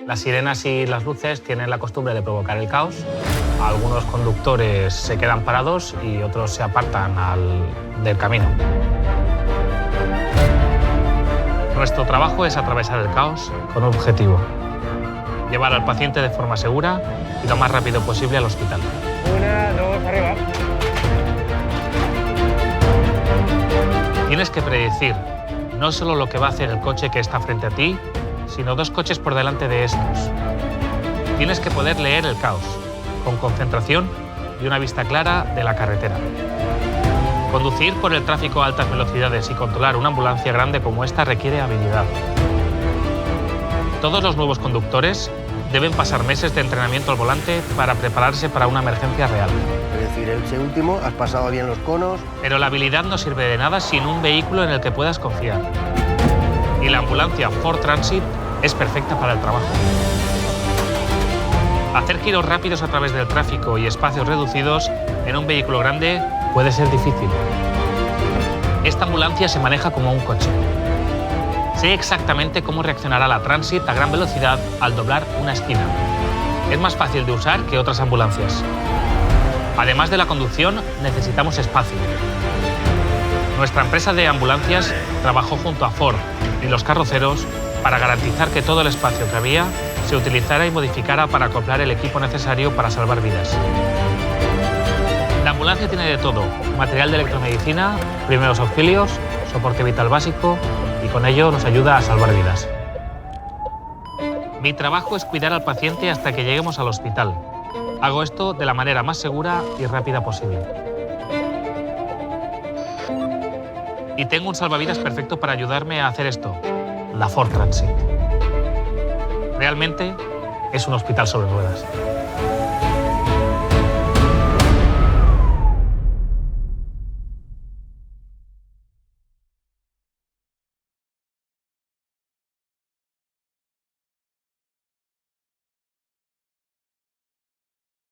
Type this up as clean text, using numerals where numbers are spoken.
Las sirenas y las luces tienen la costumbre de provocar el caos. Algunos conductores se quedan parados y otros se apartan del camino. Nuestro trabajo es atravesar el caos con un objetivo: llevar al paciente de forma segura y lo más rápido posible al hospital. 1, 2, arriba. Tienes que predecir no solo lo que va a hacer el coche que está frente a ti, sino 2 coches por delante de estos. Tienes que poder leer el caos, con concentración y una vista clara de la carretera. Conducir por el tráfico a altas velocidades y controlar una ambulancia grande como esta requiere habilidad. Todos los nuevos conductores deben pasar meses de entrenamiento al volante para prepararse para una emergencia real. Es decir, ese último, has pasado bien los conos. Pero la habilidad no sirve de nada sin un vehículo en el que puedas confiar. Y la ambulancia Ford Transit es perfecta para el trabajo. Hacer giros rápidos a través del tráfico y espacios reducidos en un vehículo grande puede ser difícil. Esta ambulancia se maneja como un coche. Sé exactamente cómo reaccionará la Transit a gran velocidad al doblar una esquina. Es más fácil de usar que otras ambulancias. Además de la conducción, necesitamos espacio. Nuestra empresa de ambulancias trabajó junto a Ford y los carroceros para garantizar que todo el espacio que había se utilizara y modificara para acoplar el equipo necesario para salvar vidas. La ambulancia tiene de todo: material de electromedicina, primeros auxilios, soporte vital básico, y con ello nos ayuda a salvar vidas. Mi trabajo es cuidar al paciente hasta que lleguemos al hospital. Hago esto de la manera más segura y rápida posible. Y tengo un salvavidas perfecto para ayudarme a hacer esto: la Ford Transit. Realmente es un hospital sobre ruedas.